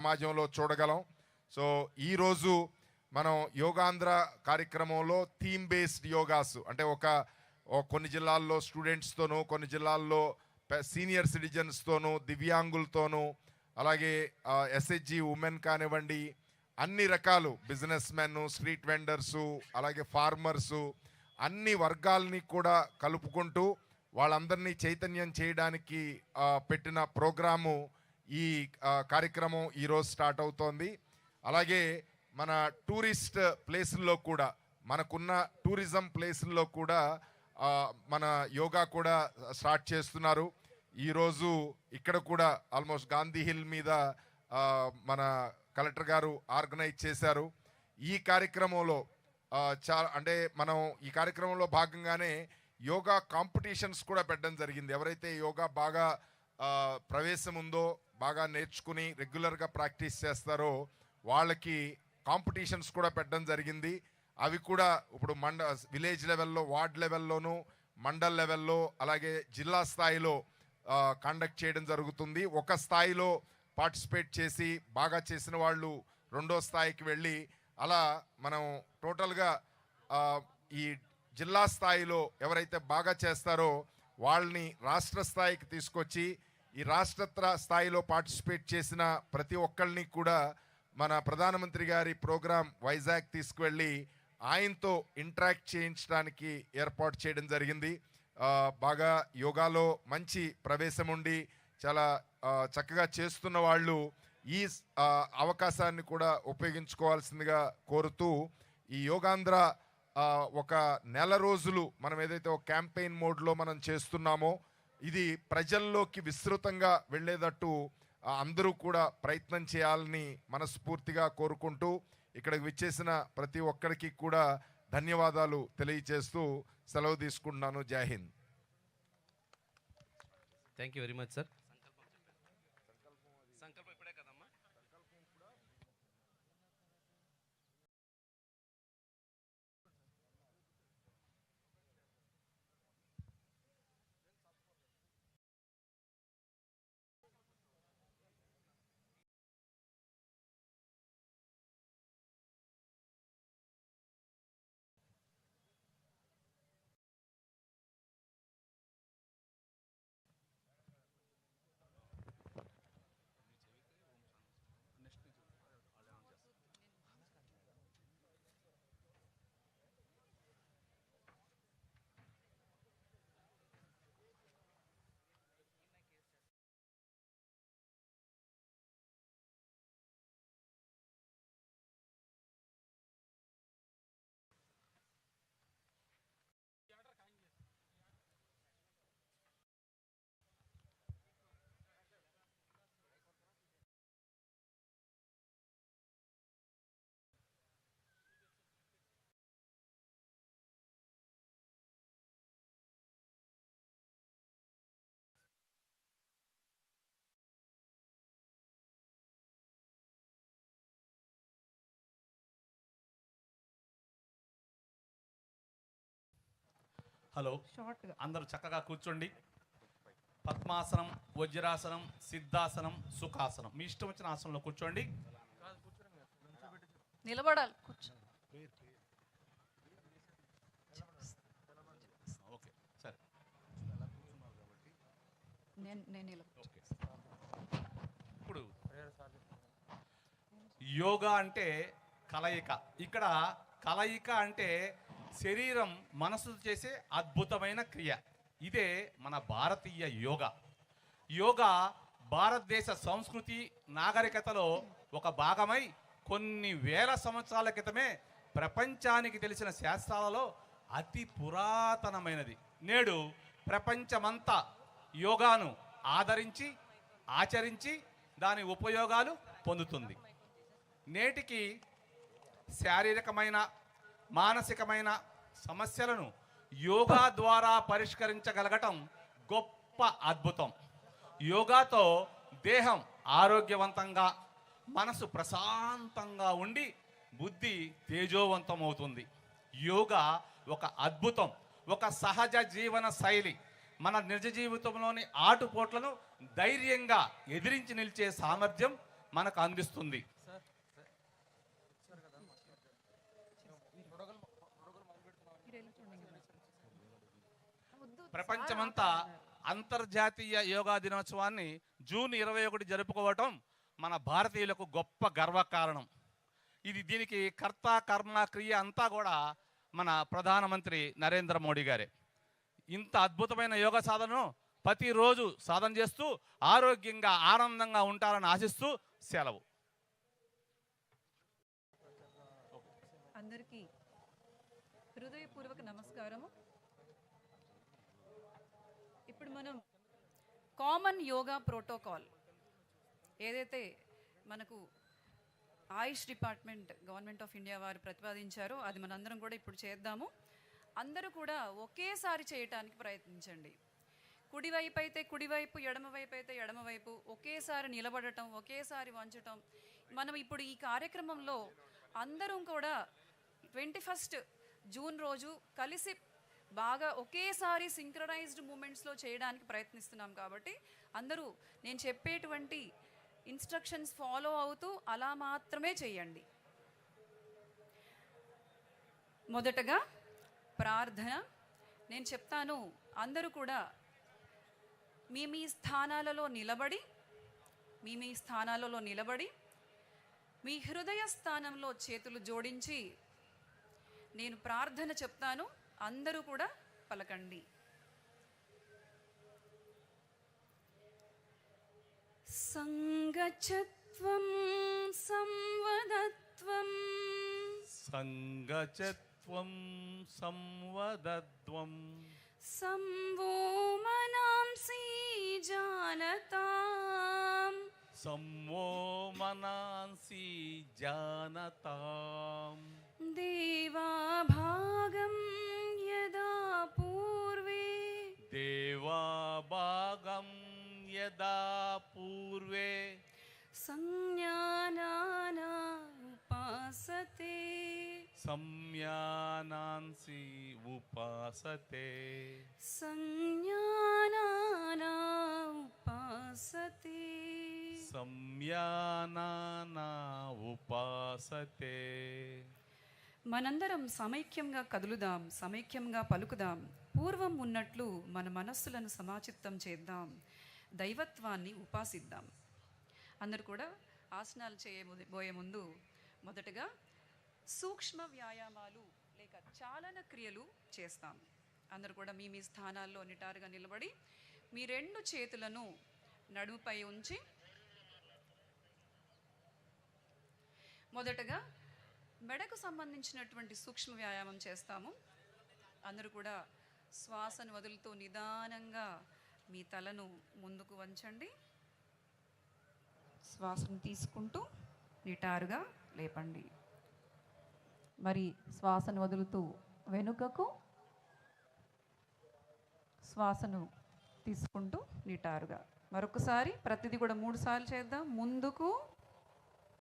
సమాజంలో చూడగలం. సో ఈరోజు మనం యోగాంధ్ర కార్యక్రమంలో థీమ్ బేస్డ్ యోగాస్ అంటే కొన్ని జిల్లాల్లో స్టూడెంట్స్తోనూ, కొన్ని జిల్లాల్లో సీనియర్ సిటిజన్స్తోనూ, దివ్యాంగులతోనూ, అలాగే ఎస్హెచ్జి ఉమెన్ కానివ్వండి, అన్ని రకాలు బిజినెస్ మెన్, స్ట్రీట్ వెండర్సు, అలాగే ఫార్మర్సు, అన్ని వర్గాల్ని కూడా కలుపుకుంటూ వాళ్ళందరినీ చైతన్యం చేయడానికి పెట్టిన ప్రోగ్రాము ఈ కార్యక్రమం ఈరోజు స్టార్ట్ అవుతోంది. అలాగే మన టూరిస్ట్ ప్లేసుల్లో కూడా, మనకున్న టూరిజం ప్లేసుల్లో కూడా మన యోగా కూడా స్టార్ట్ చేస్తున్నారు. ఈరోజు ఇక్కడ కూడా ఆల్మోస్ట్ గాంధీ హిల్ మీద మన కలెక్టర్ గారు ఆర్గనైజ్ చేశారు. ఈ కార్యక్రమంలో అంటే మనం ఈ కార్యక్రమంలో భాగంగానే యోగా కాంపిటీషన్స్ కూడా పెట్టడం జరిగింది. ఎవరైతే యోగా బాగా ప్రవేశం ఉందో, బాగా నేర్చుకుని రెగ్యులర్గా ప్రాక్టీస్ చేస్తారో వాళ్ళకి కాంపిటీషన్స్ కూడా పెట్టడం జరిగింది. అవి కూడా ఇప్పుడు విలేజ్ లెవెల్లో, వార్డ్ లెవెల్లోనూ, మండల్ లెవెల్లో, అలాగే జిల్లా స్థాయిలో కండక్ట్ చేయడం జరుగుతుంది. ఒక స్థాయిలో పార్టిసిపేట్ చేసి బాగా చేసిన వాళ్ళు రెండో స్థాయికి వెళ్ళి, అలా మనం టోటల్గా ఈ జిల్లా స్థాయిలో ఎవరైతే బాగా చేస్తారో వాళ్ళని రాష్ట్ర స్థాయికి తీసుకొచ్చి, ఈ రాష్ట్ర స్థాయిలో పార్టిసిపేట్ చేసిన ప్రతి ఒక్కళ్ళని కూడా మన ప్రధానమంత్రి గారి ప్రోగ్రాం వైజాగ్ తీసుకువెళ్ళి ఆయనతో ఇంటరాక్ట్ చేయించడానికి ఏర్పాటు చేయడం జరిగింది. బాగా యోగాలో మంచి ప్రవేశం ఉండి చాలా చక్కగా చేస్తున్న వాళ్ళు ఈ అవకాశాన్ని కూడా ఉపయోగించుకోవాల్సిందిగా కోరుతూ, ఈ యోగాంధ్ర ఒక నెల రోజులు మనం ఏదైతే ఒక క్యాంపెయిన్ మోడ్లో మనం చేస్తున్నామో ఇది ప్రజల్లోకి విస్తృతంగా వెళ్ళేటట్టు అందరూ కూడా ప్రయత్నం చేయాలని మనస్ఫూర్తిగా కోరుకుంటూ, ఇక్కడికి విచ్చేసిన ప్రతి ఒక్కరికి కూడా ధన్యవాదాలు తెలియజేస్తూ సెలవు తీసుకుంటున్నాను. జై Hind. Thank you very much sir. సంకల్పం ఇప్పుడే కదమ్మా. హలో, అందరూ చక్కగా కూర్చోండి. పద్మాసనం, వజ్రాసనం, సిద్ధాసనం, సుఖాసనం, మీ ఇష్టం వచ్చిన ఆసనంలో కూర్చోండి. నిలబడాలి. ఓకే, సరే. ఇప్పుడు యోగా అంటే కలయిక. ఇక్కడ కలయిక అంటే శరీరం మనసు చేసే అద్భుతమైన క్రియ. ఇదే మన భారతీయ యోగా. యోగా భారతదేశ సంస్కృతి నాగరికతలో ఒక భాగమై కొన్ని వేల సంవత్సరాల క్రితమే ప్రపంచానికి తెలిసిన శాస్త్రాలలో అతి పురాతనమైనది. నేడు ప్రపంచమంతా యోగాను ఆదరించి ఆచరించి దాని ఉపయోగాలు పొందుతుంది. నేటికి శారీరకమైన మానసికమైన సమస్యలను యోగా ద్వారా పరిష్కరించగలగటం గొప్ప అద్భుతం. యోగాతో దేహం ఆరోగ్యవంతంగా, మనసు ప్రశాంతంగా ఉండి బుద్ధి తేజోవంతం అవుతుంది. యోగా ఒక అద్భుతం, ఒక సహజ జీవన శైలి. మన నిజ జీవితంలోని ఆటుపోట్లను ధైర్యంగా ఎదిరించి నిలిచే సామర్థ్యం మనకు అందిస్తుంది. ప్రపంచమంతా అంతర్జాతీయ యోగా దినోత్సవాన్ని జూన్ 21 జరుపుకోవటం మన భారతీయులకు గొప్ప గర్వకారణం. దీనికి కర్త కర్మ క్రియ అంతా కూడా మన ప్రధానమంత్రి నరేంద్ర మోడీ గారే. ఇంత అద్భుతమైన యోగా సాధనను ప్రతిరోజు సాధన చేస్తూ ఆరోగ్యంగా ఆనందంగా ఉంటారని ఆశిస్తూ సెలవు. అందరికీ హృదయపూర్వక నమస్కారము. ఇప్పుడు మనం కామన్ యోగా ప్రోటోకాల్ ఏదైతే మనకు ఆయుష్ డిపార్ట్మెంట్ గవర్నమెంట్ ఆఫ్ ఇండియా వారు ప్రతిపాదించారో అది మనందరం కూడా ఇప్పుడు చేద్దాము. అందరూ కూడా ఒకేసారి చేయటానికి ప్రయత్నించండి. కుడివైపు అయితే కుడివైపు, ఎడమవైపు అయితే ఎడమవైపు, ఒకేసారి నిలబడటం, ఒకేసారి వంచటం. మనం ఇప్పుడు ఈ కార్యక్రమంలో అందరం కూడా 21 జూన్ రోజు కలిసి బాగా ఒకేసారి సింక్రనైజ్డ్ మూమెంట్స్లో చేయడానికి ప్రయత్నిస్తున్నాం. కాబట్టి అందరూ నేను చెప్పేటువంటి ఇన్స్ట్రక్షన్స్ ఫాలో అవుతూ అలా మాత్రమే చేయండి. మొదటగా ప్రార్థన నేను చెప్తాను. అందరూ కూడా మీ స్థానాలలో నిలబడి మీ హృదయ స్థానంలో చేతులు జోడించి నేను ప్రార్థన చెప్తాను, అందరూ కూడా పలకండి. సంగచత్వం సంవదత్వం సంగచత్వం సంవదత్వం సంవో మనాంసి జానతాం సంవో మనాంసి జానతాం దేవాభాగం యదా పూర్వే యదా పూర్వే సంజ్ఞానానా ఉపాసతే సంజ్ఞానాంసి ఉపాసతే సంజ్ఞానానా ఉపాసతే సంజ్ఞానానా ఉపాసతే. మనందరం సమైక్యంగా కదులుదాం, సమైక్యంగా పలుకుదాం. పూర్వం ఉన్నట్లు మన మనస్సులను సమాచిత్తం చేద్దాం, దైవత్వాన్ని ఉపాసిద్దాం. అందరూ కూడా ఆసనాలు చేయబోయే ముందు మొదటగా సూక్ష్మ వ్యాయామాలు లేక చాలన క్రియలు చేస్తాం. అందరూ కూడా మీ స్థానాల్లో నిటారుగా నిలబడి మీ 2 చేతులను నడుముపై ఉంచి మొదటగా మెడకు సంబంధించినటువంటి సూక్ష్మ వ్యాయామం చేస్తాము. అందరూ కూడా శ్వాసను వదులుతూ నిదానంగా మీ తలను ముందుకు వంచండి. శ్వాసను తీసుకుంటూ నిటారుగా లేపండి. మరి శ్వాసను వదులుతూ వెనుకకు, శ్వాసను తీసుకుంటూ నిటారుగా. మరొకసారి ప్రతిదీ కూడా 3 సార్లు చేద్దాం. ముందుకు,